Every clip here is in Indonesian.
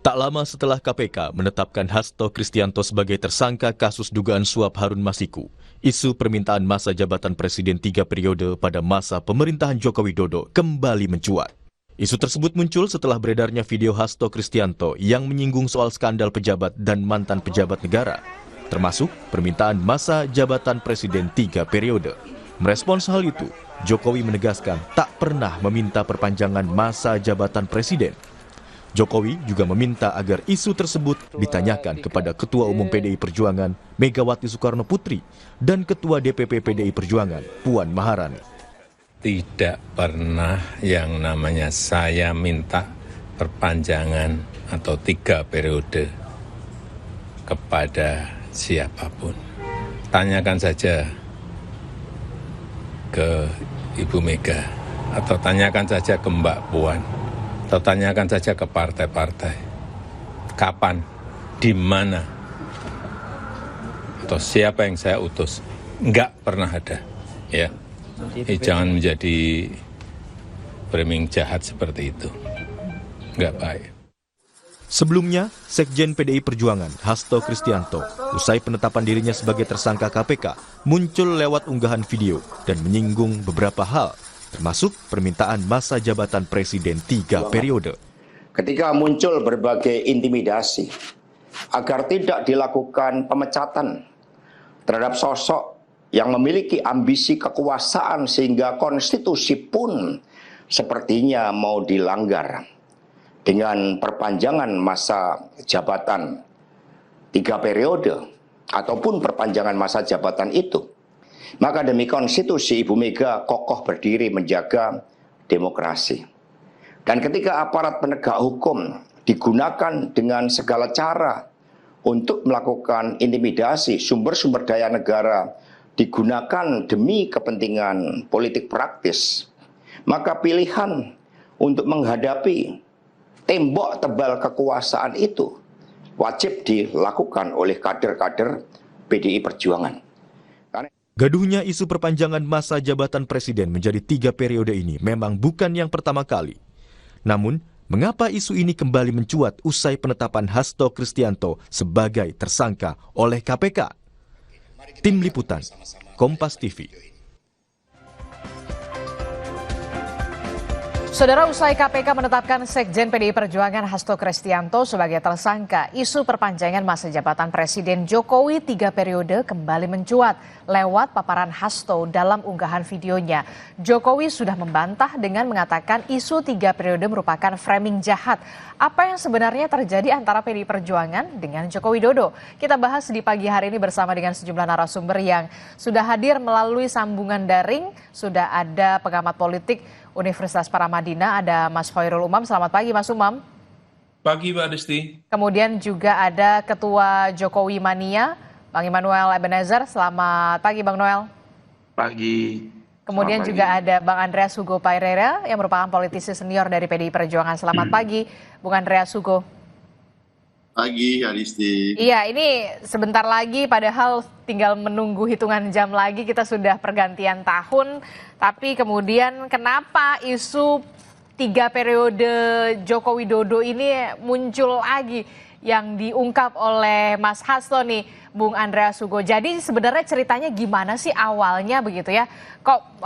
Tak lama setelah KPK menetapkan Hasto Kristianto sebagai tersangka kasus dugaan suap Harun Masiku, isu permintaan masa jabatan Presiden 3 periode pada masa pemerintahan Joko Widodo kembali mencuat. Isu tersebut muncul setelah beredarnya video Hasto Kristianto yang menyinggung soal skandal pejabat dan mantan pejabat negara, termasuk permintaan masa jabatan Presiden 3 periode. Merespons hal itu, Jokowi menegaskan tak pernah meminta perpanjangan masa jabatan Presiden. Jokowi juga meminta agar isu tersebut ditanyakan kepada Ketua Umum PDI Perjuangan Megawati Soekarno Putri dan Ketua DPP PDI Perjuangan Puan Maharani. Tidak pernah yang namanya saya minta perpanjangan atau 3 periode kepada siapapun. Tanyakan saja ke Ibu Mega atau tanyakan saja ke Mbak Puan. Atau tanyakan saja ke partai-partai, kapan, di mana, atau siapa yang saya utus. Enggak pernah ada. Ya. Jangan menjadi framing jahat seperti itu. Enggak baik. Sebelumnya, Sekjen PDI Perjuangan Hasto Kristianto usai penetapan dirinya sebagai tersangka KPK muncul lewat unggahan video dan menyinggung beberapa hal, termasuk permintaan masa jabatan Presiden 3 periode. Ketika muncul berbagai intimidasi agar tidak dilakukan pemecatan terhadap sosok yang memiliki ambisi kekuasaan sehingga konstitusi pun sepertinya mau dilanggar dengan perpanjangan masa jabatan 3 periode ataupun perpanjangan masa jabatan itu. Maka demi konstitusi Ibu Mega kokoh berdiri menjaga demokrasi. Dan ketika aparat penegak hukum digunakan dengan segala cara untuk melakukan intimidasi, sumber-sumber daya negara digunakan demi kepentingan politik praktis, maka pilihan untuk menghadapi tembok tebal kekuasaan itu wajib dilakukan oleh kader-kader PDI Perjuangan. Gaduhnya isu perpanjangan masa jabatan Presiden menjadi 3 periode ini memang bukan yang pertama kali. Namun, mengapa isu ini kembali mencuat usai penetapan Hasto Kristianto sebagai tersangka oleh KPK? Tim Liputan, Kompas TV. Saudara, usai KPK menetapkan Sekjen PDI Perjuangan Hasto Kristianto sebagai tersangka, isu perpanjangan masa jabatan Presiden Jokowi 3 periode kembali mencuat lewat paparan Hasto dalam unggahan videonya. Jokowi sudah membantah dengan mengatakan isu 3 periode merupakan framing jahat. Apa yang sebenarnya terjadi antara PDI Perjuangan dengan Joko Widodo? Kita bahas di pagi hari ini bersama dengan sejumlah narasumber yang sudah hadir melalui sambungan daring. Sudah ada pengamat politik Universitas Paramadina, ada Mas Khairul Umam. Selamat pagi Mas Umam. Pagi Mbak Desti. Kemudian juga ada Ketua Jokowi Mania, Bang Immanuel Ebenezer. Selamat pagi Bang Noel. Pagi. Kemudian juga ada Bang Andreas Hugo Paerera yang merupakan politisi senior dari PDI Perjuangan. Selamat pagi Bung Andreas Hugo. Pagi, Adisti. Iya, ini sebentar lagi padahal tinggal menunggu hitungan jam lagi kita sudah pergantian tahun. Tapi kemudian kenapa isu 3 periode Joko Widodo ini muncul lagi yang diungkap oleh Mas Hasto nih, Bung Andreas Hugo. Jadi sebenarnya ceritanya gimana sih awalnya begitu ya? Kok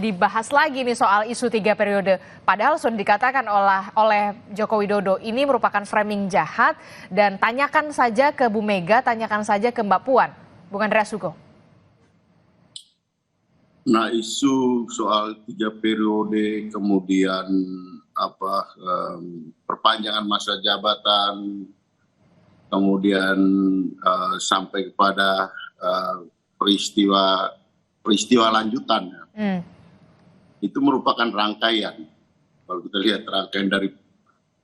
dibahas lagi nih soal isu 3 periode? Padahal sudah dikatakan oleh Joko Widodo ini merupakan framing jahat dan tanyakan saja ke Bu Mega, tanyakan saja ke Mbak Puan. Bung Andreas Hugo. Nah, isu soal 3 periode kemudian perpanjangan masa jabatan, kemudian sampai kepada peristiwa lanjutan, itu merupakan rangkaian. Kalau kita lihat rangkaian dari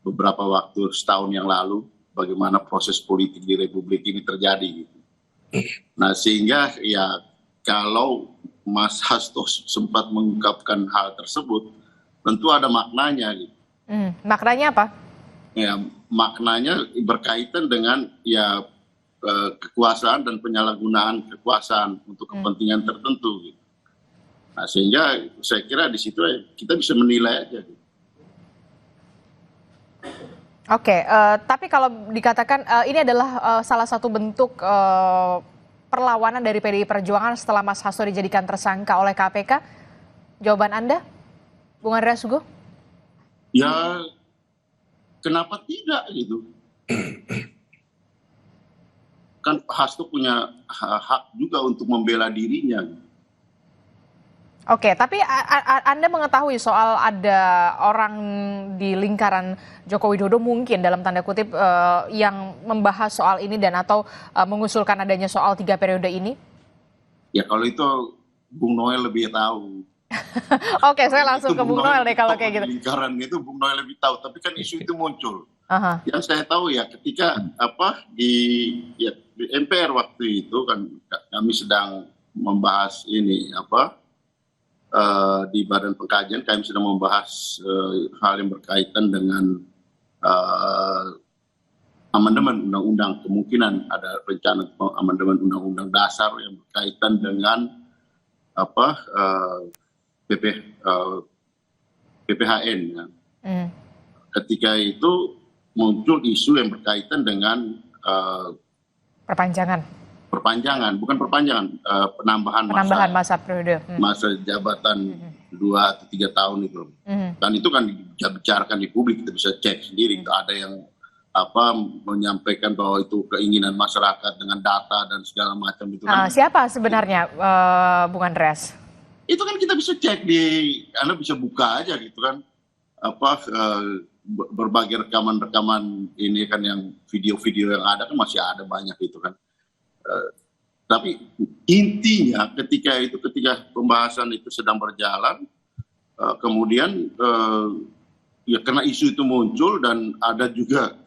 beberapa waktu setahun yang lalu, bagaimana proses politik di Republik ini terjadi. Gitu. Nah, sehingga ya kalau Mas Hasto sempat mengungkapkan hal tersebut, tentu ada maknanya. Gitu. Maknanya apa? Ya, maknanya berkaitan dengan ya kekuasaan dan penyalahgunaan kekuasaan untuk kepentingan tertentu. Gitu. Nah, sehingga saya kira di situ kita bisa menilai aja. Gitu. Oke, tapi kalau dikatakan ini adalah salah satu bentuk perlawanan dari PDI Perjuangan setelah Mas Hasto dijadikan tersangka oleh KPK, jawaban Anda, Bung Andreas Sugo? Ya, kenapa tidak gitu? Kan Pak Hasto punya hak juga untuk membela dirinya. Oke, tapi Anda mengetahui soal ada orang di lingkaran Joko Widodo mungkin dalam tanda kutip yang membahas soal ini dan atau mengusulkan adanya soal 3 periode ini? Ya kalau itu Bung Noel lebih tahu. Oke, saya langsung ke Bung Noel deh kalau kayak gitu. Lingkaran itu Bung Noel lebih tahu, tapi kan isu itu muncul. Aha. Yang saya tahu ya ketika di MPR waktu itu kan kami sedang membahas ini di Badan Pengkajian kami sedang membahas hal yang berkaitan dengan amandemen undang-undang, kemungkinan ada rencana amandemen undang-undang dasar yang berkaitan dengan PPHN ya. Ketika itu muncul isu yang berkaitan dengan penambahan masa periode, masa jabatan 2 atau 3 tahun itu. Dan itu kan dibicarakan di publik, kita bisa cek sendiri. Ada yang menyampaikan bahwa itu keinginan masyarakat dengan data dan segala macam itu kan. Siapa sebenarnya Bung Andreas? Itu kan kita bisa cek Anda bisa buka aja gitu kan, berbagai rekaman ini kan, yang video-video yang ada kan masih ada banyak itu kan. Tapi intinya ketika pembahasan itu sedang berjalan, kemudian ya karena isu itu muncul dan ada juga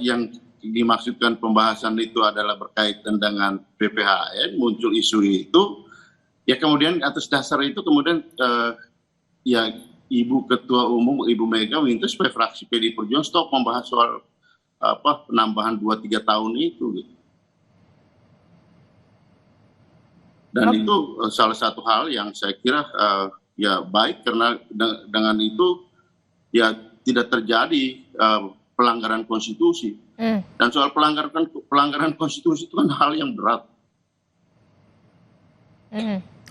yang dimaksudkan pembahasan itu adalah berkaitan dengan PPHN, muncul isu itu. Ya kemudian atas dasar itu kemudian ya Ibu Ketua Umum Ibu Mega minta supaya fraksi PDI Perjuangan stop membahas soal penambahan 2-3 tahun itu gitu. Dan itu salah satu hal yang saya kira ya baik, karena dengan itu ya tidak terjadi pelanggaran konstitusi. Dan soal pelanggaran konstitusi itu kan hal yang berat.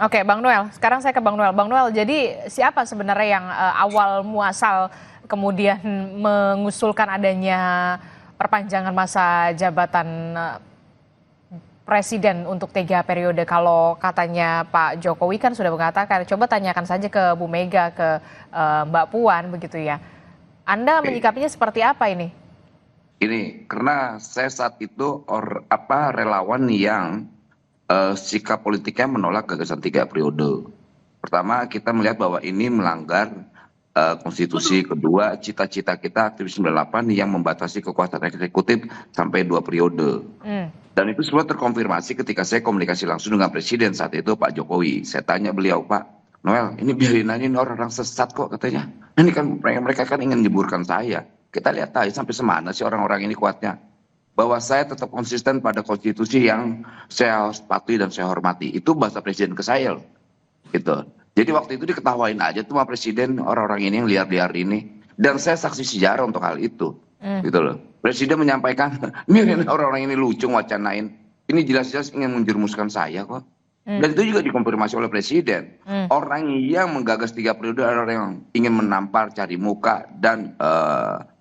Oke, Bang Noel. Sekarang saya ke Bang Noel. Bang Noel, jadi siapa sebenarnya yang awal muasal kemudian mengusulkan adanya perpanjangan masa jabatan Presiden untuk 3 periode? Kalau katanya Pak Jokowi kan sudah mengatakan, coba tanyakan saja ke Bu Mega, ke Mbak Puan begitu ya. Anda menyikapinya seperti apa ini? Ini karena saya saat itu relawan yang sikap politiknya menolak gagasan 3 periode. Pertama, kita melihat bahwa ini melanggar konstitusi. Kedua, cita-cita kita aktivis 98 yang membatasi kekuasaan eksekutif sampai 2 periode. Dan itu semua terkonfirmasi ketika saya komunikasi langsung dengan Presiden saat itu, Pak Jokowi. Saya tanya beliau, Pak Noel, ini biarin aja, ini orang sesat kok katanya. Ini kan mereka kan ingin menyeburkan saya. Kita lihat aja sampai semana sih orang-orang ini kuatnya. Bahwa saya tetap konsisten pada konstitusi yang saya patuhi dan saya hormati. Itu bahasa Presiden ke saya loh. Gitu. Jadi waktu itu diketawain aja tuh sama Presiden orang-orang ini yang liar-liar ini. Dan saya saksi sejarah untuk hal itu. Gitu loh. Presiden menyampaikan, ini orang-orang ini lucu wacanain. Ini jelas-jelas ingin menjerumuskan saya kok. Dan itu juga dikonfirmasi oleh Presiden. Orang yang menggagas 3 periode adalah orang yang ingin menampar, cari muka, dan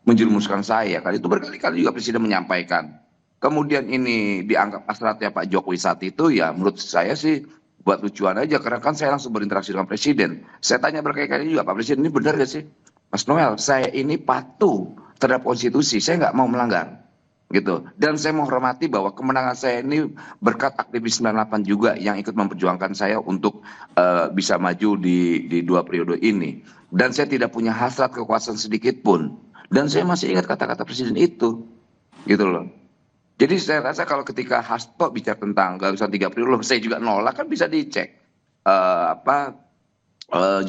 menjerumuskan saya. Kan itu berkali-kali juga Presiden menyampaikan. Kemudian ini dianggap hasratnya Pak Jokowi saat itu, ya menurut saya sih buat lucuan aja. Karena kan saya langsung berinteraksi dengan Presiden. Saya tanya berkali-kali juga, Pak Presiden ini benar gak sih? Mas Noel, saya ini patuh terhadap konstitusi, saya nggak mau melanggar. Gitu. Dan saya menghormati bahwa kemenangan saya ini berkat aktivis 98 juga yang ikut memperjuangkan saya untuk bisa maju di 2 periode ini. Dan saya tidak punya hasrat kekuasaan sedikit pun. Dan saya masih ingat kata-kata Presiden itu. Gitu loh. Jadi saya rasa kalau ketika Hasto bicara tentang gagasan 3 periode, saya juga nolak, kan bisa dicek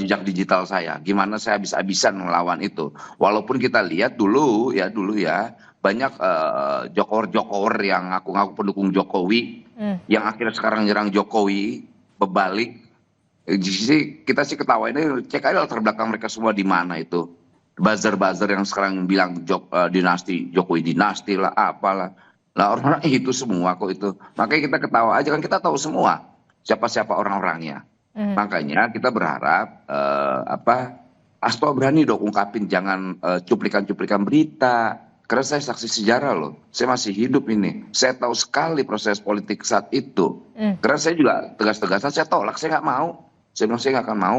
jejak digital saya. Gimana saya bisa melawan itu. Walaupun kita lihat dulu ya banyak jokor yang ngaku-ngaku pendukung Jokowi yang akhirnya sekarang nyerang Jokowi berbalik. Kita sih ketawa ini, cek aja latar belakang mereka semua di mana itu. buzzer-buzzer yang sekarang bilang dinasti Jokowi dinasti lah apalah. Lah orang-orang itu semua kok itu. Makanya kita ketawa aja kan, kita tahu semua siapa-siapa orang-orangnya. Makanya kita berharap Hasto berani dong ungkapin, jangan cuplikan-cuplikan berita. Karena saya saksi sejarah loh, saya masih hidup ini. Saya tahu sekali proses politik saat itu. Karena saya juga tegas-tegasan, saya tolak, saya nggak mau. Saya bilang saya nggak akan mau.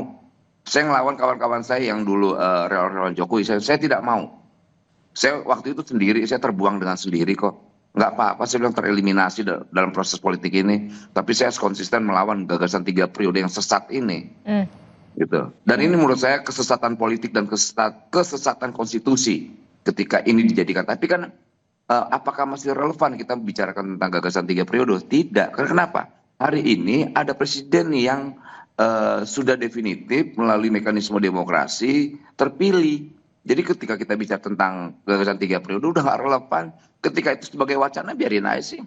Saya ngelawan kawan-kawan saya yang dulu relawan Jokowi, saya tidak mau. Saya waktu itu sendiri, saya terbuang dengan sendiri kok. Nggak apa-apa, saya bilang tereliminasi dalam proses politik ini. Tapi saya konsisten melawan gagasan 3 periode yang sesat ini. Gitu. Dan ini menurut saya kesesatan politik dan kesesatan konstitusi ketika ini dijadikan. Tapi kan apakah masih relevan kita bicarakan tentang gagasan 3 periode? Tidak. Karena kenapa? Hari ini ada presiden yang sudah definitif melalui mekanisme demokrasi terpilih. Jadi ketika kita bicara tentang gagasan 3 periode udah nggak relevan. Ketika itu sebagai wacana biarin aja sih.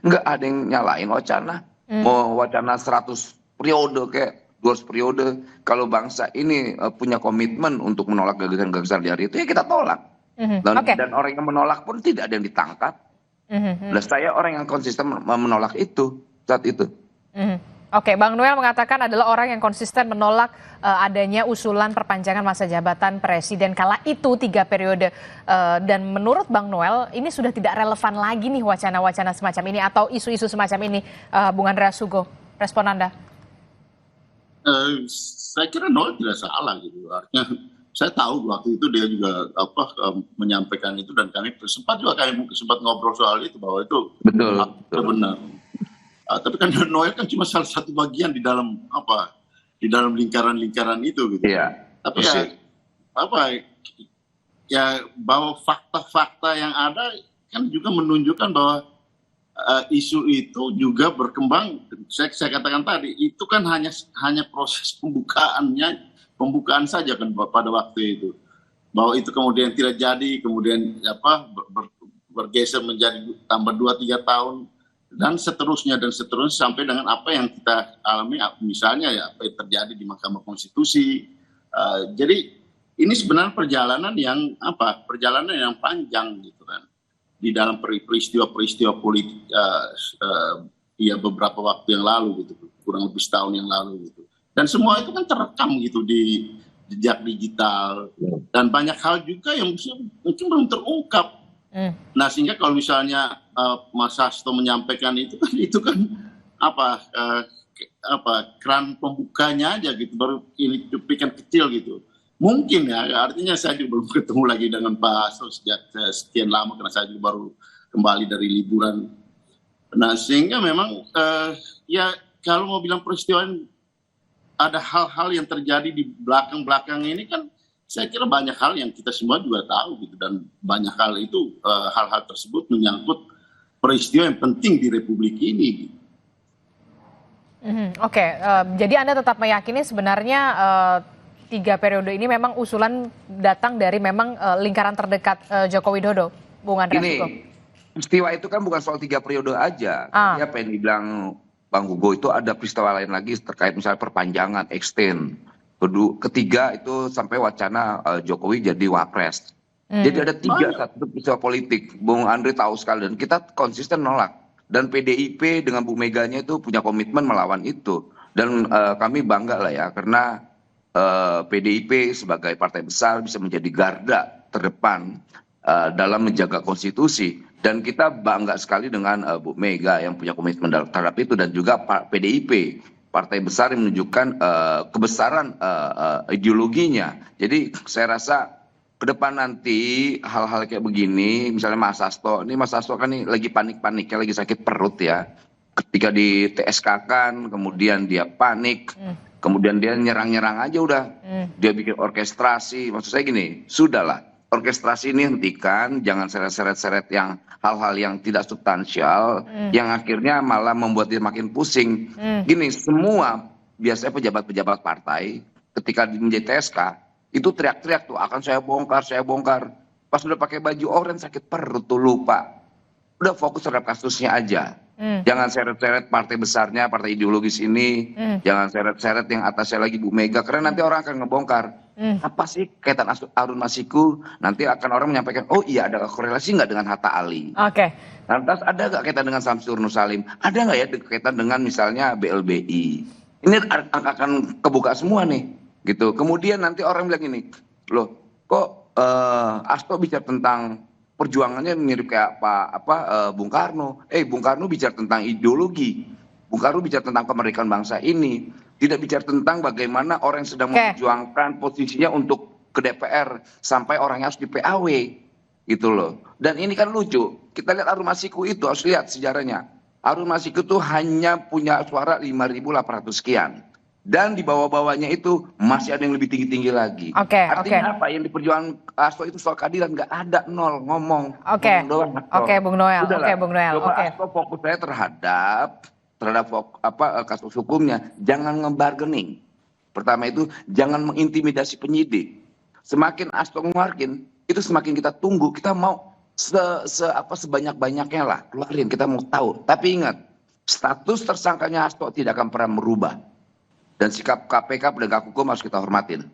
Nggak ada yang nyalain wacana. Mau wacana 100 periode kayak 200 periode. Kalau bangsa ini punya komitmen untuk menolak gagasan-gagasan di hari itu ya kita tolak. Dan orang yang menolak pun tidak ada yang ditangkap. Nah, saya orang yang konsisten menolak itu saat itu. Oke, Bang Noel mengatakan adalah orang yang konsisten menolak adanya usulan perpanjangan masa jabatan presiden kala itu 3 periode. Dan menurut Bang Noel, ini sudah tidak relevan lagi nih wacana-wacana semacam ini atau isu-isu semacam ini, Bung Andreas Hugo. Respon Anda? Saya kira Noel tidak salah gitu. Artinya saya tahu waktu itu dia juga menyampaikan itu, dan kami sempat ngobrol soal itu bahwa itu benar. Tapi kan Noel kan cuma salah satu bagian di dalam lingkaran-lingkaran itu gitu. Tapi bahwa fakta-fakta yang ada kan juga menunjukkan bahwa isu itu juga berkembang. Saya katakan tadi itu kan hanya proses pembukaan saja kan pada waktu itu, bahwa itu kemudian tidak jadi, kemudian bergeser menjadi tambah 2-3 tahun dan seterusnya sampai dengan apa yang kita alami, misalnya ya apa yang terjadi di Mahkamah Konstitusi. Jadi ini sebenarnya perjalanan yang panjang gitu kan di dalam peristiwa-peristiwa politik beberapa waktu yang lalu gitu, kurang lebih setahun yang lalu gitu. Dan semua itu kan terekam gitu di jejak digital, dan banyak hal juga yang mungkin belum terungkap. Nah, sehingga kalau misalnya Mas Hasto menyampaikan itu kan keran pembukanya aja gitu, baru ini cuplikan kecil gitu. Mungkin ya, artinya saya juga belum ketemu lagi dengan Pak Hasto sejak sekian lama karena saya juga baru kembali dari liburan. Nah, sehingga memang kalau mau bilang peristiwa ada hal-hal yang terjadi di belakang ini kan saya kira banyak hal yang kita semua juga tahu gitu, dan banyak hal itu hal-hal tersebut menyangkut peristiwa yang penting di Republik ini gitu. Oke, jadi Anda tetap meyakini sebenarnya 3 periode ini memang usulan datang dari memang lingkaran terdekat Joko Widodo, Bung Andreas Hugo? Peristiwa itu kan bukan soal 3 periode aja. Dia pengen dibilang Bang Hugo itu ada peristiwa lain lagi terkait misalnya perpanjangan, extend. Ketiga itu sampai wacana Jokowi jadi wapres. Jadi ada 3 satu peristiwa politik. Bung Andre tahu sekali, dan kita konsisten nolak. Dan PDIP dengan Bu Meganya itu punya komitmen melawan itu. Dan kami bangga lah ya, karena PDIP sebagai partai besar bisa menjadi garda terdepan dalam menjaga konstitusi. Dan kita bangga sekali dengan Bu Mega yang punya komitmen terhadap itu, dan juga PDIP, partai besar yang menunjukkan kebesaran ideologinya. Jadi saya rasa ke depan nanti hal-hal kayak begini, misalnya Mas Hasto kan ini lagi panik-paniknya, lagi sakit perut ya. Ketika di TSK kan, kemudian dia panik, kemudian dia nyerang-nyerang aja udah. Dia bikin orkestrasi, maksud saya gini, sudahlah. Orkestrasi ini hentikan, jangan seret-seret yang hal-hal yang tidak substansial, yang akhirnya malah membuat dia makin pusing. Gini, semua biasanya pejabat-pejabat partai ketika menjadi TSK itu teriak-teriak tuh, akan saya bongkar. Pas udah pakai baju oranye sakit perut tuh lupa. Udah fokus terhadap kasusnya aja. Jangan seret-seret partai besarnya, partai ideologis ini. Jangan seret-seret yang atasnya lagi Bu Mega, karena nanti orang akan ngebongkar. Apa sih kaitan Harun Masiku? Nanti akan orang menyampaikan, oh iya ada korelasi nggak dengan Hatta Ali? Oke. Lantas ada nggak kaitan dengan Samsur Nur Salim? Ada nggak ya kaitan dengan misalnya BLBI? Ini akan kebuka semua nih, gitu. Kemudian nanti orang bilang ini, loh, kok Hasto bicara tentang perjuangannya mirip kayak Bung Karno. Bung Karno bicara tentang ideologi. Bung Karno bicara tentang kemerdekaan bangsa ini. Tidak bicara tentang bagaimana orang yang sedang memperjuangkan posisinya untuk ke DPR sampai orangnya harus di PAW, gitu loh. Dan ini kan lucu. Kita lihat Harun Masiku itu, harus lihat sejarahnya. Harun Masiku itu hanya punya suara 5.800 sekian. Dan di bawah-bawahnya itu masih ada yang lebih tinggi-tinggi lagi. Artinya apa? Yang diperjuangkan Hasto itu soal keadilan nggak ada, nol ngomong. Bung Noel. Coba Hasto fokus saya terhadap kasus hukumnya, jangan ngebargaining. Pertama itu jangan mengintimidasi penyidik. Semakin Hasto ngeluarin, itu semakin kita tunggu, kita mau sebanyak-banyaknya lah keluarin, kita mau tahu. Tapi ingat, status tersangkanya Hasto tidak akan pernah merubah. Dan sikap KPK penegak hukum harus kita hormatin.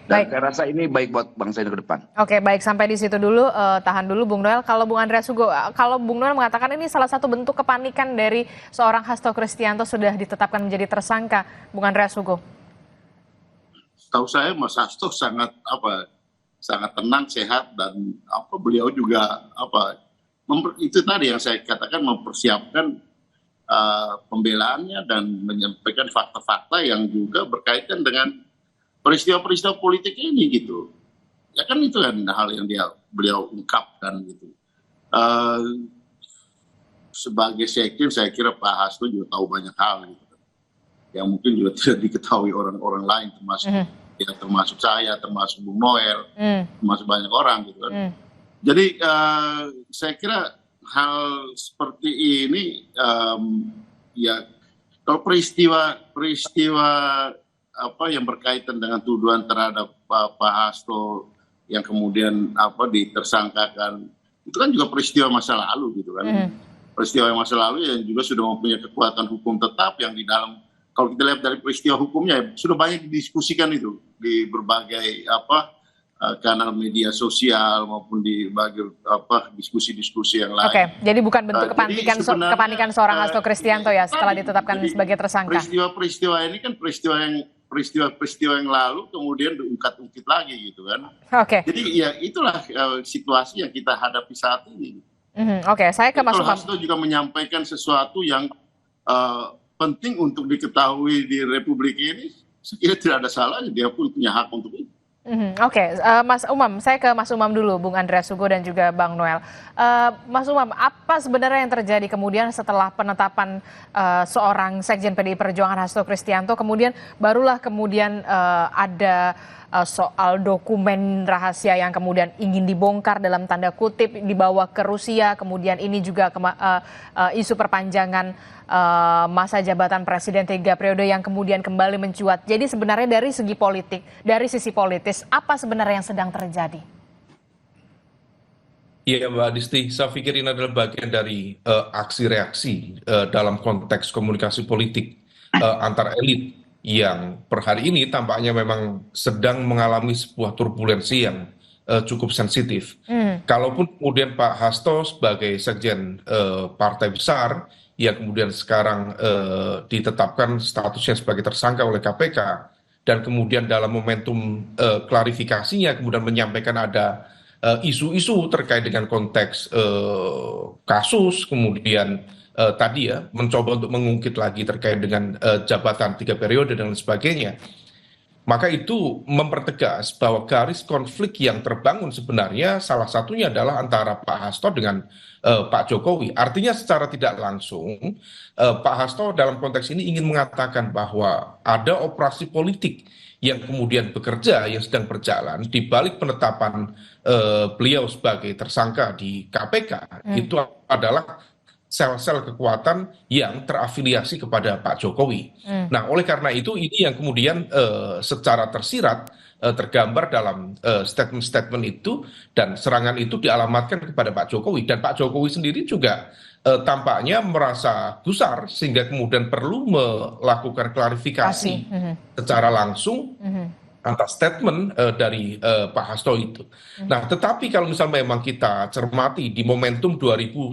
Dan saya rasa ini baik buat bangsa ini ke depan. Baik, sampai di situ dulu, tahan dulu Bung Noel. Kalau Bung Andreas Hugo, kalau Bung Noel mengatakan ini salah satu bentuk kepanikan dari seorang Hasto Kristianto sudah ditetapkan menjadi tersangka, Bung Andreas Hugo. Tahu saya Mas Hasto sangat tenang, sehat, dan beliau juga itu tadi yang saya katakan, mempersiapkan pembelaannya dan menyampaikan fakta-fakta yang juga berkaitan dengan peristiwa-peristiwa politik ini gitu. Ya kan itu kan hal yang beliau ungkapkan gitu. Sebagai sekjen saya kira Pak Hasto juga tahu banyak hal gitu. Yang mungkin juga tidak diketahui orang-orang lain, termasuk saya, termasuk Bung Noel, termasuk banyak orang gitu kan. Jadi saya kira hal seperti ini ya kalau peristiwa yang berkaitan dengan tuduhan terhadap Pak Hasto yang kemudian ditersangkakan, itu kan juga peristiwa masa lalu gitu kan. Peristiwa masa lalu yang juga sudah mempunyai kekuatan hukum tetap yang di dalam, kalau kita lihat dari peristiwa hukumnya sudah banyak didiskusikan itu di berbagai kanal media sosial maupun di berbagai diskusi-diskusi yang lain. Jadi bukan bentuk kepanikan seorang Hasto Kristianto ya setelah ditetapkan sebagai tersangka. Peristiwa ini kan peristiwa yang lalu kemudian diungkit-ungkit lagi gitu kan. Jadi ya itulah situasi yang kita hadapi saat ini. Saya ke Mas Umam. Hasto juga menyampaikan sesuatu yang penting untuk diketahui di Republik ini, saya kira tidak ada salahnya, dia pun punya hak untuk itu. Mas Umam, saya ke Mas Umam dulu, Bung Andreas Hugo dan juga Bang Noel. Mas Umam, apa sebenarnya yang terjadi kemudian setelah penetapan seorang Sekjen PDI Perjuangan Hasto Kristianto, kemudian barulah ada soal dokumen rahasia yang kemudian ingin dibongkar dalam tanda kutip, dibawa ke Rusia, kemudian ini juga isu perpanjangan masa jabatan Presiden 3 periode yang kemudian kembali mencuat. Jadi sebenarnya dari segi politik, dari sisi politis, apa sebenarnya yang sedang terjadi? Iya Mbak Disti, saya pikir ini adalah bagian dari aksi reaksi dalam konteks komunikasi politik antar elit yang per hari ini tampaknya memang sedang mengalami sebuah turbulensi yang cukup sensitif. Kalaupun kemudian Pak Hasto sebagai sekjen partai besar yang kemudian sekarang ditetapkan statusnya sebagai tersangka oleh KPK dan kemudian dalam momentum klarifikasinya kemudian menyampaikan ada isu-isu terkait dengan konteks kasus, kemudian tadi ya mencoba untuk mengungkit lagi terkait dengan jabatan 3 periode dan sebagainya, maka itu mempertegas bahwa garis konflik yang terbangun sebenarnya salah satunya adalah antara Pak Hasto dengan Pak Jokowi. Artinya secara tidak langsung Pak Hasto dalam konteks ini ingin mengatakan bahwa ada operasi politik yang kemudian bekerja, yang sedang berjalan di balik penetapan beliau sebagai tersangka di KPK. Itu adalah sel-sel kekuatan yang terafiliasi kepada Pak Jokowi. Nah, oleh karena itu ini yang kemudian secara tersirat tergambar dalam statement-statement itu, dan serangan itu dialamatkan kepada Pak Jokowi, dan Pak Jokowi sendiri juga tampaknya merasa gusar sehingga kemudian perlu melakukan klarifikasi secara langsung atas statement dari Pak Hasto itu. Nah, tetapi kalau misalnya memang kita cermati di momentum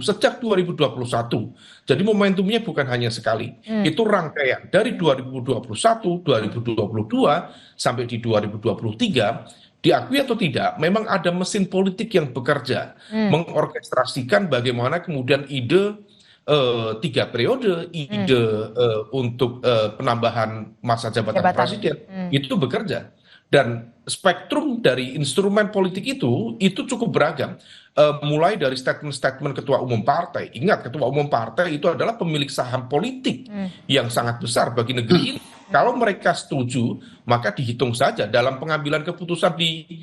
sejak 2021, jadi momentumnya bukan hanya sekali, itu rangkaian dari 2021, 2022 sampai di 2023. Diakui atau tidak, memang ada mesin politik yang bekerja, mengorkestrasikan bagaimana kemudian ide 3 periode, ide untuk penambahan masa jabatan presiden itu bekerja. Dan spektrum dari instrumen politik itu cukup beragam. Mulai dari statement-statement ketua umum partai. Ingat, ketua umum partai itu adalah pemilik saham politik yang sangat besar bagi negeri ini. Kalau mereka setuju, maka dihitung saja dalam pengambilan keputusan di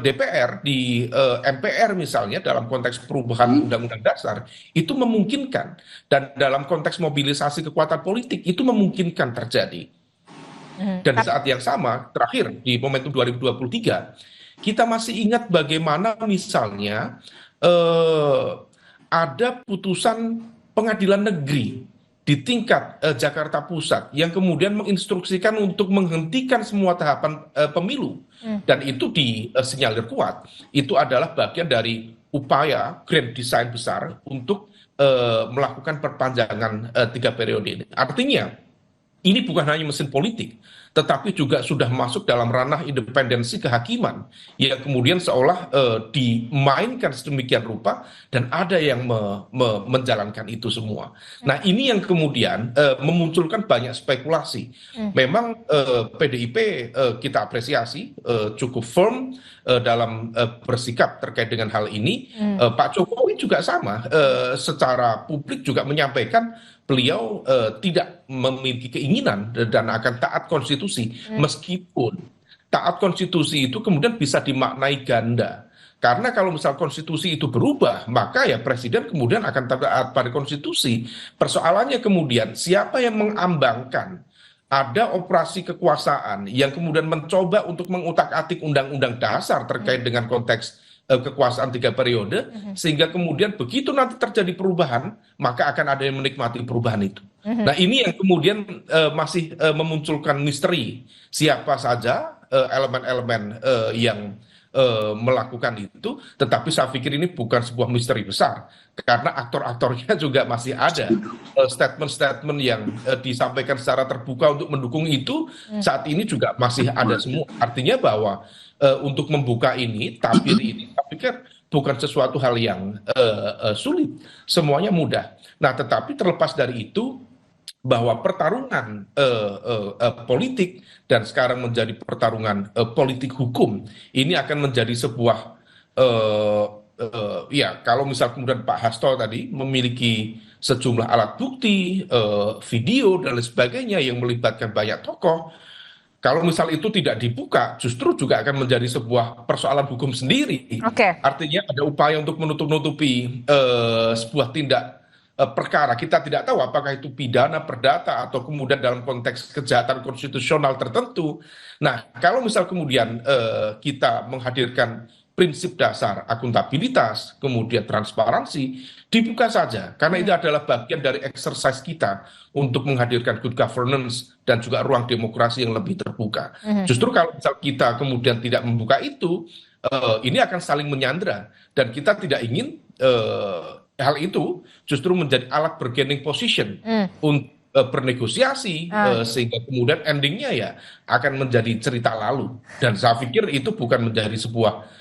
DPR, di MPR misalnya, dalam konteks perubahan Undang-Undang Dasar, itu memungkinkan. Dan dalam konteks mobilisasi kekuatan politik, itu memungkinkan terjadi. Dan di saat yang sama, terakhir di momentum 2023, kita masih ingat bagaimana misalnya ada putusan pengadilan negeri di tingkat Jakarta Pusat yang kemudian menginstruksikan untuk menghentikan semua tahapan pemilu. Dan itu disinyalir kuat. Itu adalah bagian dari upaya grand design besar untuk melakukan perpanjangan 3 periode ini. Artinya, ini bukan hanya mesin politik, tetapi juga sudah masuk dalam ranah independensi kehakiman yang kemudian seolah dimainkan sedemikian rupa dan ada yang menjalankan itu semua. Nah, ini yang kemudian memunculkan banyak spekulasi. Memang PDIP kita apresiasi cukup firm dalam bersikap terkait dengan hal ini. Pak Jokowi juga sama, secara publik juga menyampaikan beliau tidak memiliki keinginan dan akan taat konstitusi, meskipun taat konstitusi itu kemudian bisa dimaknai ganda. Karena kalau misal konstitusi itu berubah, maka ya presiden kemudian akan taat pada konstitusi. Persoalannya kemudian siapa yang mengambangkan ada operasi kekuasaan yang kemudian mencoba untuk mengutak-atik undang-undang dasar terkait dengan konteks kekuasaan 3 periode, sehingga kemudian begitu nanti terjadi perubahan, maka akan ada yang menikmati perubahan itu. Nah, ini yang kemudian masih memunculkan misteri. Siapa saja elemen-elemen yang melakukan itu, tetapi saya pikir ini bukan sebuah misteri besar, karena aktor-aktornya juga masih ada. Statement-statement yang disampaikan secara terbuka untuk mendukung itu, saat ini juga masih ada semua. Artinya bahwa untuk membuka ini, tabir ini, saya pikir bukan sesuatu hal yang sulit, semuanya mudah. Nah, tetapi terlepas dari itu, bahwa pertarungan politik dan sekarang menjadi pertarungan politik hukum, ini akan menjadi sebuah, ya kalau misal kemudian Pak Hasto tadi memiliki sejumlah alat bukti, video dan lain sebagainya yang melibatkan banyak tokoh, kalau misal itu tidak dibuka, justru juga akan menjadi sebuah persoalan hukum sendiri. Artinya ada upaya untuk menutup-nutupi sebuah tindak perkara. Kita tidak tahu apakah itu pidana, perdata, atau kemudian dalam konteks kejahatan konstitusional tertentu. Nah, kalau misal kemudian kita menghadirkan prinsip dasar akuntabilitas, kemudian transparansi, dibuka saja. Karena itu adalah bagian dari exercise kita untuk menghadirkan good governance dan juga ruang demokrasi yang lebih terbuka. Justru kalau misal kita kemudian tidak membuka itu, ini akan saling menyandra. Dan kita tidak ingin hal itu justru menjadi alat bargaining position untuk bernegosiasi, sehingga kemudian endingnya ya akan menjadi cerita lalu. Dan saya pikir itu bukan menjadi sebuah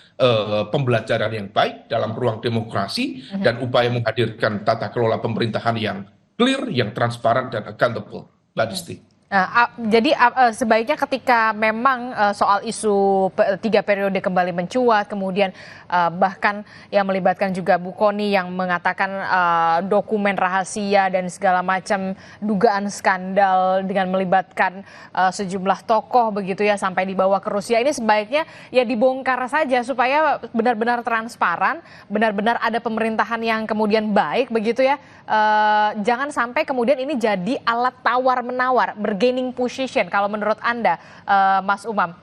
pembelajaran yang baik dalam ruang demokrasi dan upaya menghadirkan tata kelola pemerintahan yang clear, yang transparan dan accountable. Mbak Disti. Nah, jadi sebaiknya ketika memang soal isu 3 periode kembali mencuat, kemudian bahkan yang melibatkan juga Bu Kony yang mengatakan dokumen rahasia dan segala macam dugaan skandal dengan melibatkan sejumlah tokoh begitu ya sampai dibawa ke Rusia, ini sebaiknya ya dibongkar saja supaya benar-benar transparan, benar-benar ada pemerintahan yang kemudian baik begitu ya. Jangan sampai kemudian ini jadi alat tawar-menawar, gaining position kalau menurut Anda, Mas Umam?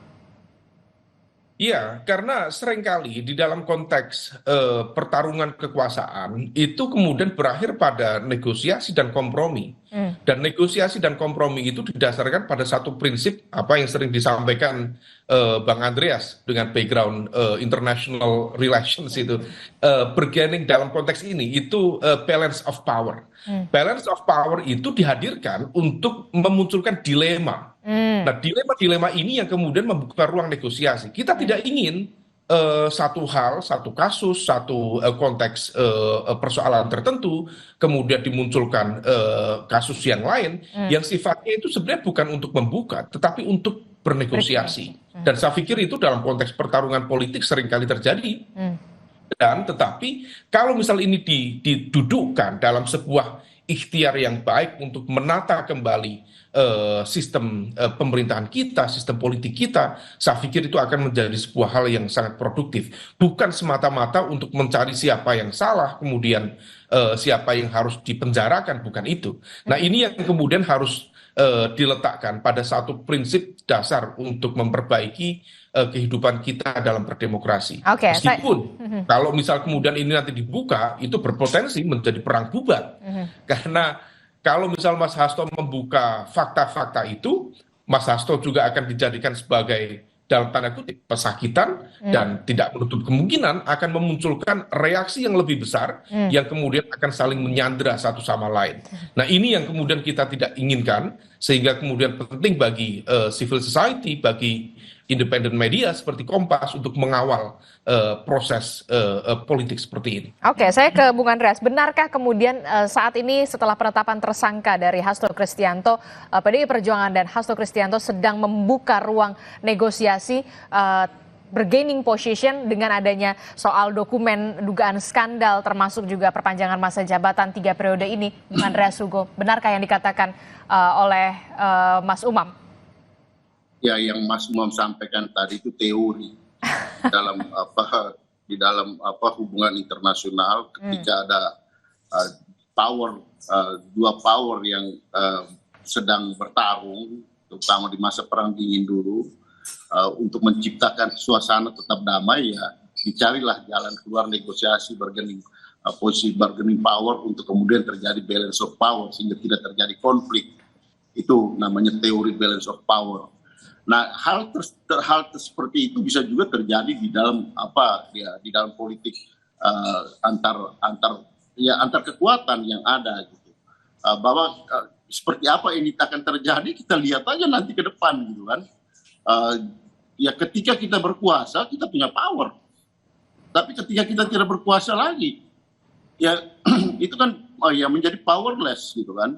Iya, karena seringkali di dalam konteks pertarungan kekuasaan itu kemudian berakhir pada negosiasi dan kompromi. Dan negosiasi dan kompromi itu didasarkan pada satu prinsip apa yang sering disampaikan Bang Andreas dengan background international relations itu, bargaining dalam konteks ini itu balance of power. Balance of power itu dihadirkan untuk memunculkan dilema. Nah, dilema-dilema ini yang kemudian membuka ruang negosiasi. Kita tidak ingin satu hal, satu kasus, satu konteks persoalan tertentu, kemudian dimunculkan kasus yang lain yang sifatnya itu sebenarnya bukan untuk membuka, tetapi untuk bernegosiasi. Dan saya pikir itu dalam konteks pertarungan politik seringkali terjadi. Dan tetapi kalau misal ini didudukkan dalam sebuah ikhtiar yang baik untuk menata kembali sistem pemerintahan kita, sistem politik kita, saya pikir itu akan menjadi sebuah hal yang sangat produktif. Bukan semata-mata untuk mencari siapa yang salah, kemudian siapa yang harus dipenjarakan, bukan itu. Nah, ini yang kemudian harus diletakkan pada satu prinsip dasar untuk memperbaiki kehidupan kita dalam berdemokrasi. Meskipun kalau misal kemudian ini nanti dibuka, itu berpotensi menjadi perang bubat. Karena kalau misal Mas Hasto membuka fakta-fakta itu, Mas Hasto juga akan dijadikan sebagai dalam tanda kutip pesakitan dan tidak menutup kemungkinan akan memunculkan reaksi yang lebih besar yang kemudian akan saling menyandera satu sama lain. Nah, ini yang kemudian kita tidak inginkan, sehingga kemudian penting bagi civil society, bagi independen media seperti Kompas untuk mengawal proses politik seperti ini. Oke, saya ke Bung Andreas. Benarkah kemudian saat ini setelah penetapan tersangka dari Hasto Kristianto, PDI Perjuangan dan Hasto Kristianto sedang membuka ruang negosiasi bargaining position dengan adanya soal dokumen dugaan skandal termasuk juga perpanjangan masa jabatan 3 periode ini, Bung Andreas Hugo. Benarkah yang dikatakan oleh Mas Umam? Ya, yang Mas Umam sampaikan tadi itu teori di dalam hubungan internasional ketika ada dua power yang sedang bertarung, terutama di masa perang dingin dulu, untuk menciptakan suasana tetap damai, ya dicarilah jalan keluar negosiasi posisi bargaining power untuk kemudian terjadi balance of power sehingga tidak terjadi konflik. Itu namanya teori balance of power. Nah, hal seperti itu bisa juga terjadi di dalam di dalam politik antar kekuatan yang ada gitu. Bahwa seperti apa ini akan terjadi kita lihat aja nanti ke depan gitu kan. Ya ketika kita berkuasa kita punya power. Tapi ketika kita tidak berkuasa lagi ya itu kan menjadi powerless gitu kan.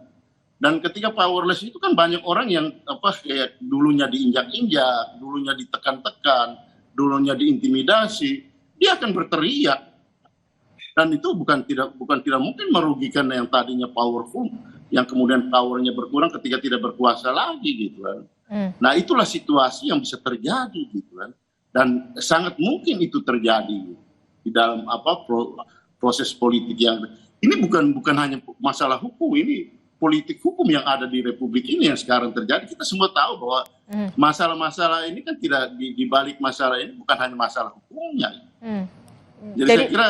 Dan ketika powerless itu kan banyak orang yang kayak dulunya diinjak-injak, dulunya ditekan-tekan, dulunya diintimidasi, dia akan berteriak. Dan itu bukan tidak mungkin merugikan yang tadinya powerful, yang kemudian powernya berkurang ketika tidak berkuasa lagi gitu kan. Nah, itulah situasi yang bisa terjadi gitu kan. Dan sangat mungkin itu terjadi di dalam proses politik yang ini bukan hanya masalah hukum, ini politik hukum yang ada di Republik ini yang sekarang terjadi. Kita semua tahu bahwa masalah-masalah ini kan tidak di balik masalah ini bukan hanya masalah hukumnya. Jadi saya kira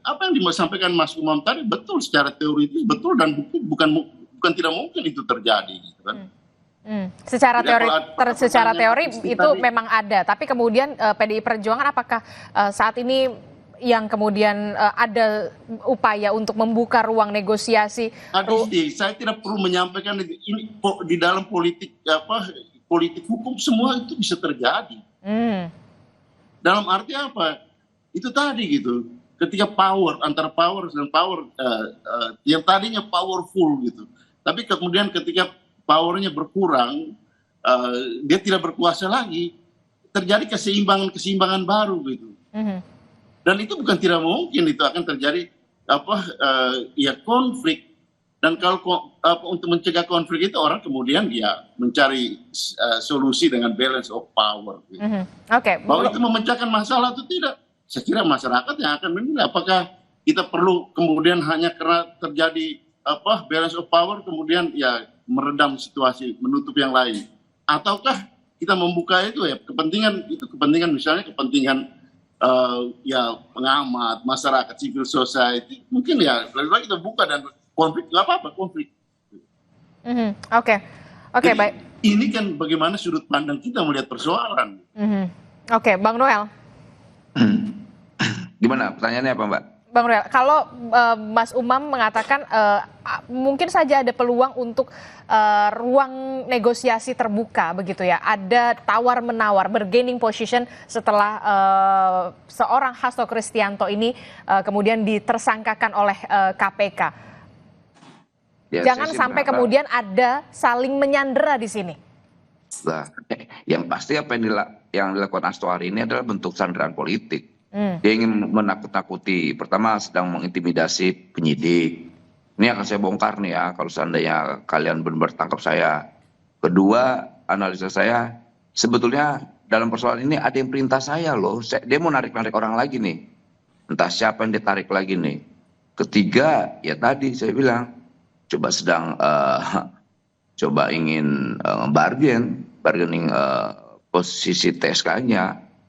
apa yang disampaikan Mas Umam tadi betul secara teoritis, betul, dan bukan tidak mungkin itu terjadi gitu kan. Secara teori itu tadi memang ada, tapi kemudian PDI Perjuangan apakah saat ini yang kemudian ada upaya untuk membuka ruang negosiasi? Saya tidak perlu menyampaikan ini di dalam politik hukum semua itu bisa terjadi. Dalam arti apa? Itu tadi gitu. Ketika antara power dan power yang tadinya powerful gitu, tapi kemudian ketika powernya berkurang, dia tidak berkuasa lagi, terjadi keseimbangan baru gitu. Dan itu bukan tidak mungkin itu akan terjadi konflik. Dan kalau untuk mencegah konflik itu orang kemudian dia mencari solusi dengan balance of power. Gitu. Bahwa itu memecahkan masalah itu tidak. Saya kira masyarakat yang akan menilai apakah kita perlu kemudian hanya karena terjadi balance of power kemudian ya meredam situasi, menutup yang lain. Ataukah kita membuka itu ya kepentingan misalnya kepentingan pengamat, masyarakat, civil society, mungkin ya lebih baik kita buka dan konflik, nggak apa-apa konflik. Oke, oke, Jadi, baik. ini kan bagaimana sudut pandang kita melihat persoalan. Oke, Bang Noel. Gimana pertanyaannya apa, Mbak? Bang Noel, kalau Mas Umam mengatakan mungkin saja ada peluang untuk ruang negosiasi terbuka begitu ya, ada tawar-menawar, bargaining position setelah seorang Hasto Kristianto ini kemudian ditersangkakan oleh KPK. Ya, Jangan saya sih sampai berharap, kemudian ada saling menyandera di sini. nah, yang pasti apa yang dilakukan Hasto hari ini adalah bentuk sandaran politik. Dia ingin menakut-nakuti. Pertama sedang mengintimidasi penyidik. Ini akan saya bongkar nih ya, kalau seandainya kalian benar-benar tangkap saya. Kedua, analisa saya, sebetulnya dalam persoalan ini ada yang perintah saya loh. Dia mau narik-narik orang lagi nih. Entah siapa yang ditarik lagi nih. Ketiga, ya tadi saya bilang, coba ingin bargaining posisi TSK-nya.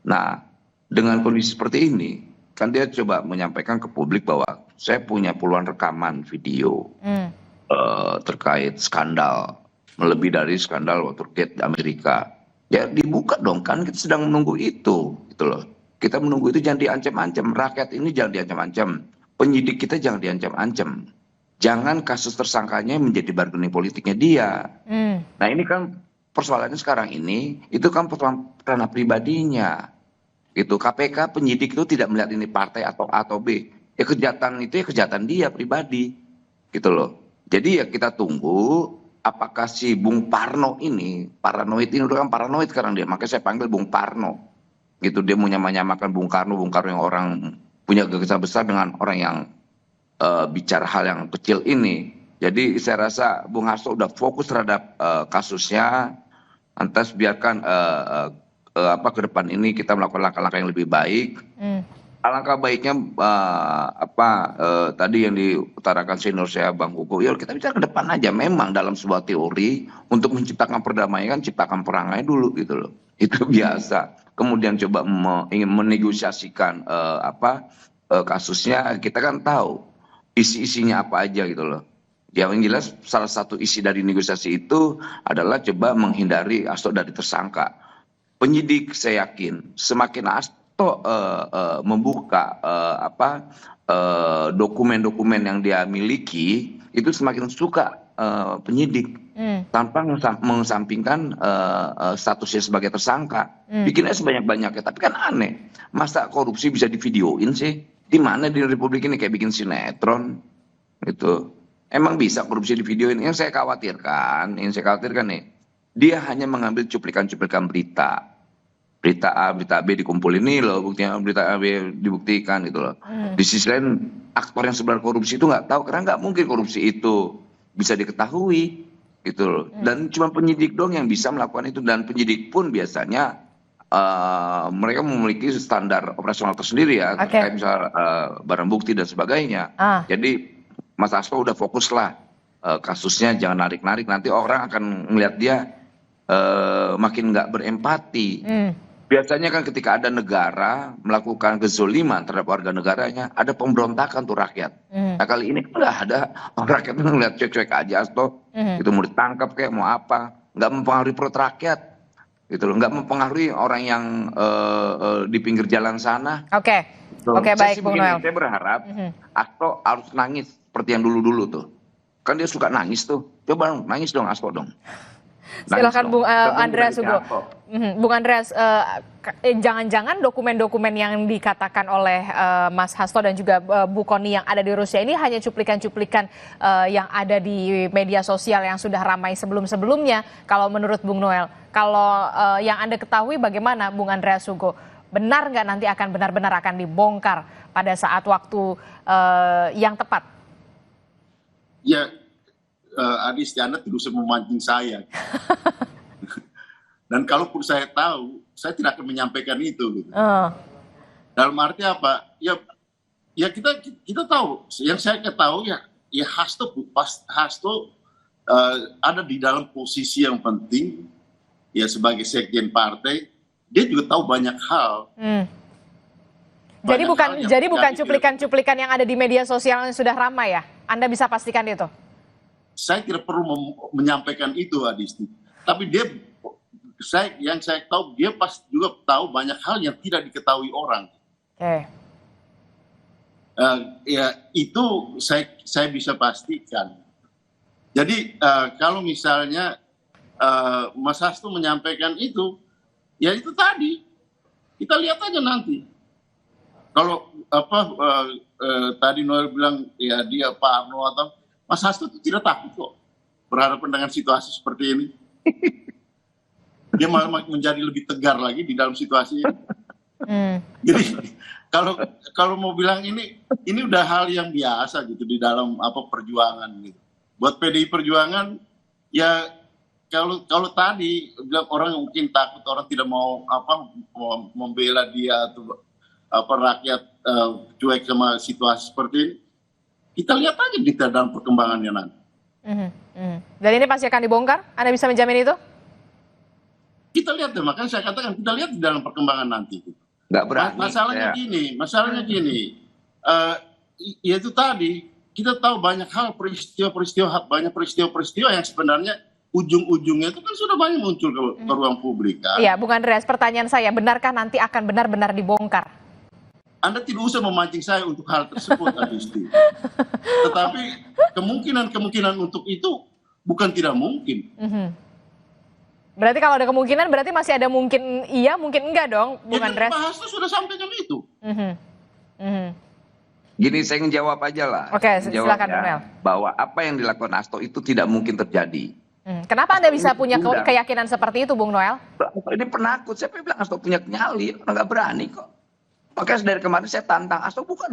Nah, dengan kondisi seperti ini, kan dia coba menyampaikan ke publik bahwa saya punya puluhan rekaman video terkait skandal, melebihi dari skandal Watergate di Amerika. Ya dibuka dong, kan kita sedang menunggu itu, gitu loh. Kita menunggu itu, jangan diancam-ancam. Rakyat ini jangan diancam-ancam. Penyidik kita jangan diancam-ancam. Jangan kasus tersangkanya menjadi bargaining politiknya dia. Nah ini kan persoalannya sekarang ini, itu kan persoalan ranah pribadinya. Gitu. KPK penyidik itu tidak melihat ini partai atau A atau B. Ya kejahatan itu ya kejahatan dia pribadi. Gitu loh. Jadi ya kita tunggu apakah si Bung Parno ini, paranoid ini udah kan paranoid sekarang dia. Makanya saya panggil Bung Parno. Gitu, dia mau nyamakan Bung Karno yang orang punya gagasan besar dengan orang yang bicara hal yang kecil ini. Jadi saya rasa Bung Hasto udah fokus terhadap kasusnya. Lantas biarkan ke depan ini kita melakukan langkah-langkah yang lebih baik. Alangkah baiknya tadi yang diutarakan senior saya Bang Kuku, ya kita bicara ke depan aja. Memang dalam sebuah teori untuk menciptakan perdamaian, ciptakan perangnya dulu gitu loh. Itu biasa. Kemudian coba ingin menegosiasikan kasusnya, kita kan tahu isi-isinya apa aja gitu loh. Yang jelas salah satu isi dari negosiasi itu adalah coba menghindari Hasto dari tersangka. Penyidik saya yakin semakin Hasto membuka dokumen-dokumen yang dia miliki, itu semakin suka penyidik tanpa mengesampingkan statusnya sebagai tersangka. Bikinnya sebanyak-banyaknya, tapi kan aneh. Masa korupsi bisa divideoin sih? Di mana di Republik ini kayak bikin sinetron gitu. Emang bisa korupsi divideoin? Yang saya khawatirkan nih, dia hanya mengambil cuplikan-cuplikan berita. Berita A, berita B dikumpulin nih loh, buktinya berita A, B dibuktikan gitu loh. Di sisi lain, aktor yang sebenarnya korupsi itu nggak tahu, karena nggak mungkin korupsi itu bisa diketahui gitu loh. Dan cuma penyidik dong yang bisa melakukan itu, dan penyidik pun biasanya mereka memiliki standar operasional tersendiri ya, kayak misal barang bukti dan sebagainya. Jadi Mas Hasto udah fokus lah kasusnya, jangan narik-narik, nanti orang akan melihat dia makin nggak berempati. Biasanya kan ketika ada negara melakukan kezoliman terhadap warga negaranya, ada pemberontakan tuh rakyat. Nah kali ini nggak ada, rakyat ngeliat cuek-cuek aja Hasto, itu mau ditangkap kayak mau apa, nggak mempengaruhi perut rakyat, gitu loh, nggak mempengaruhi orang yang di pinggir jalan sana. Oke, baik Bung Noel. Saya berharap Hasto harus nangis seperti yang dulu-dulu tuh, kan dia suka nangis tuh, coba nangis dong Hasto dong. Silakan Bung Andreas Hugo. Bung Andreas, jangan-jangan dokumen-dokumen yang dikatakan oleh Mas Hasto dan juga Bu Kony yang ada di Rusia ini hanya cuplikan-cuplikan yang ada di media sosial yang sudah ramai sebelum-sebelumnya. Kalau menurut Bung Noel, kalau yang Anda ketahui bagaimana Bung Andreas Hugo? Benar nggak nanti akan benar-benar akan dibongkar pada saat waktu yang tepat? Ya, Adi Stiana tidak usah memancing saya. Dan kalaupun saya tahu, saya tidak akan menyampaikan itu. Gitu. Dalam arti apa? Ya kita tahu. Yang saya ketahui ya Hasto ada di dalam posisi yang penting. Ya sebagai sekjen partai, dia juga tahu banyak hal. Jadi bukan cuplikan-cuplikan yang ada di media sosial yang sudah ramai ya? Anda bisa pastikan itu? saya tidak perlu menyampaikan itu, Adisti. Tapi yang saya tahu, dia pasti juga tahu banyak hal yang tidak diketahui orang. Ya itu saya bisa pastikan. Jadi kalau misalnya Mas Hasto menyampaikan itu, ya itu tadi kita lihat aja nanti. Kalau tadi Noel bilang ya dia Pak Arno atau Mas Hasto itu tidak takut kok berhadapan dengan situasi seperti ini. Dia malah menjadi lebih tegar lagi di dalam situasi ini. Jadi kalau mau bilang ini udah hal yang biasa gitu di dalam perjuangan gitu. Buat PDI Perjuangan ya kalau tadi bilang orang mungkin takut, orang tidak mau membela dia atau rakyat cuek sama situasi seperti ini. Kita lihat aja di dalam perkembangannya nanti. Dan ini pasti akan dibongkar? Anda bisa menjamin itu? Kita lihat deh, makanya saya katakan kita lihat di dalam perkembangan nanti. Nggak berani. Masalahnya gini, ya itu tadi kita tahu banyak hal banyak peristiwa yang sebenarnya ujung-ujungnya itu kan sudah banyak muncul ke ruang publik kan. Iya, Bung Andreas, pertanyaan saya, benarkah nanti akan benar-benar dibongkar? Anda tidak usah memancing saya untuk hal tersebut, Adisti. Tetapi kemungkinan untuk itu bukan tidak mungkin. Berarti kalau ada kemungkinan, berarti masih ada mungkin iya, mungkin enggak dong, Bung Andreas? Pak Hasto sudah sampaikan itu. Gini, saya ngejawab aja lah. Oke, silakan, Bung Nel. Bahwa apa yang dilakukan Hasto itu tidak mungkin terjadi. Kenapa Anda bisa punya keyakinan seperti itu, Bung Noel? Ini penakut. Siapa yang bilang Hasto punya nyali? Orang nggak berani kok. Makanya dari kemarin saya tantang Hasto, buka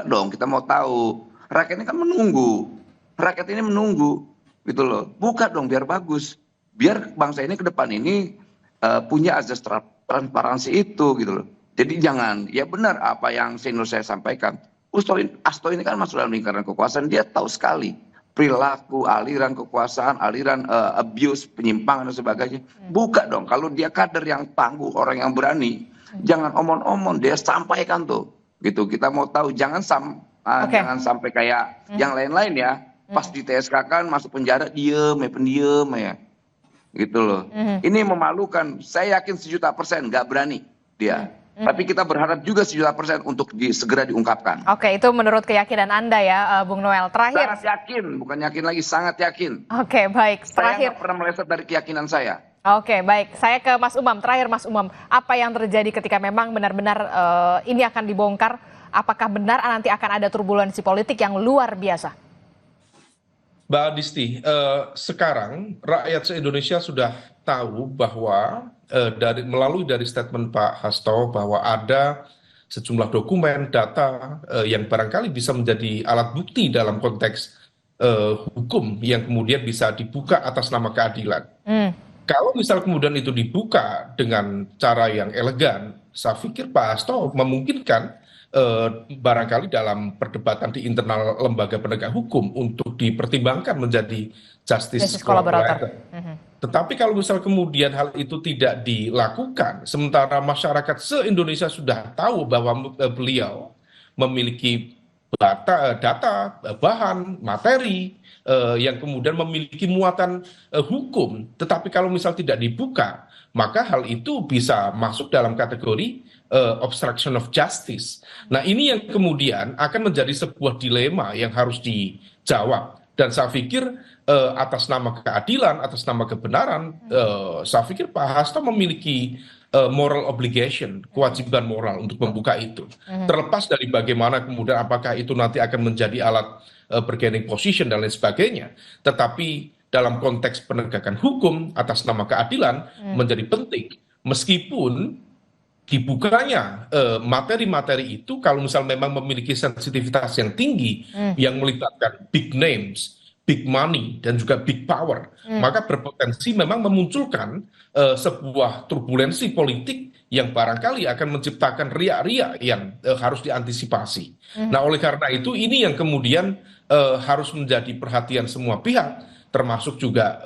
dong. Kita mau tahu. Rakyat ini kan menunggu. Rakyat ini menunggu, gitu loh. Buka dong, biar bagus. Biar bangsa ini ke depan ini punya azas transparansi itu, gitu loh. Jadi jangan, ya benar apa yang senior saya sampaikan. Hasto ini kan masuk dalam lingkaran kekuasaan, dia tahu sekali perilaku, aliran kekuasaan, aliran abuse, penyimpangan dan sebagainya. Buka dong, kalau dia kader yang tangguh, orang yang berani, jangan omong-omong, dia sampaikan tuh. Gitu, kita mau tahu, jangan sampai kayak yang lain-lain ya. Pas di TSK kan masuk penjara, pendiam ya. Gitu loh. Ini memalukan. Saya yakin 1.000.000% nggak berani dia. Tapi kita berharap juga 1.000.000% untuk segera diungkapkan. Oke, itu menurut keyakinan Anda ya, Bung Noel. Terakhir. Sangat yakin, bukan yakin lagi, sangat yakin. Oke, baik. Saya Terakhir. nggak pernah meleset dari keyakinan saya. Oke, baik. Saya ke Mas Umam. Terakhir, Mas Umam. Apa yang terjadi ketika memang benar-benar ini akan dibongkar? Apakah benar nanti akan ada turbulensi politik yang luar biasa? Mbak Adisti, sekarang rakyat se-Indonesia sudah tahu bahwa melalui dari statement Pak Hasto bahwa ada sejumlah dokumen, data yang barangkali bisa menjadi alat bukti dalam konteks hukum yang kemudian bisa dibuka atas nama keadilan. Kalau misal kemudian itu dibuka dengan cara yang elegan, saya pikir Pak Hasto memungkinkan barangkali dalam perdebatan di internal lembaga penegak hukum untuk dipertimbangkan menjadi justice collaborator. Tetapi kalau misal kemudian hal itu tidak dilakukan, sementara masyarakat se-Indonesia sudah tahu bahwa beliau memiliki data, bahan, materi yang kemudian memiliki muatan hukum, tetapi kalau misal tidak dibuka, maka hal itu bisa masuk dalam kategori obstruction of justice. Nah, ini yang kemudian akan menjadi sebuah dilema yang harus dijawab. Dan saya pikir atas nama keadilan, atas nama kebenaran, saya pikir Pak Hasto memiliki moral obligation, kewajiban moral untuk membuka itu. Terlepas dari bagaimana kemudian apakah itu nanti akan menjadi alat bargaining position dan lain sebagainya. Tetapi dalam konteks penegakan hukum atas nama keadilan menjadi penting. Meskipun dibukanya materi-materi itu kalau misal memang memiliki sensitivitas yang tinggi yang melibatkan big names, big money dan juga big power, maka berpotensi memang memunculkan sebuah turbulensi politik yang barangkali akan menciptakan riak-riak yang harus diantisipasi. Nah, oleh karena itu ini yang kemudian harus menjadi perhatian semua pihak, termasuk juga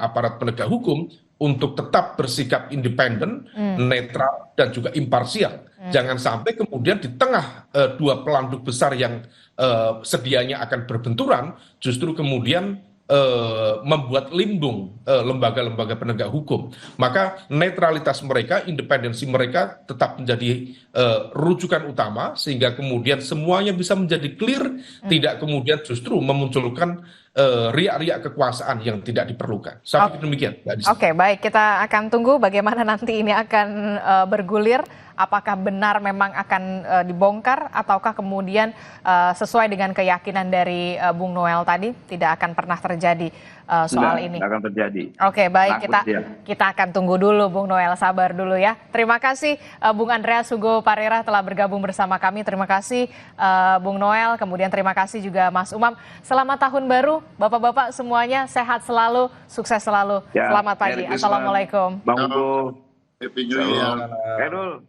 aparat penegak hukum, untuk tetap bersikap independen, netral, dan juga imparsial. Jangan sampai kemudian di tengah dua pelanduk besar yang sedianya akan berbenturan, justru kemudian membuat limbung lembaga-lembaga penegak hukum, maka netralitas mereka, independensi mereka tetap menjadi rujukan utama, sehingga kemudian semuanya bisa menjadi clear, tidak kemudian justru memunculkan riak-riak kekuasaan yang tidak diperlukan. Saya pikir demikian. Oke, baik, kita akan tunggu bagaimana nanti ini akan bergulir. Apakah benar memang akan dibongkar, ataukah kemudian sesuai dengan keyakinan dari Bung Noel tadi tidak akan pernah terjadi soal ini? Tidak akan terjadi. Oke, baik, kita akan tunggu dulu, Bung Noel, sabar dulu ya. Terima kasih Bung Andreas Hugo Parera telah bergabung bersama kami. Terima kasih Bung Noel, kemudian terima kasih juga Mas Umam. Selamat tahun baru, Bapak-bapak semuanya, sehat selalu, sukses selalu. Ya, Selamat pagi. Assalamualaikum. Bang Hugo. Happy New Year. Erul.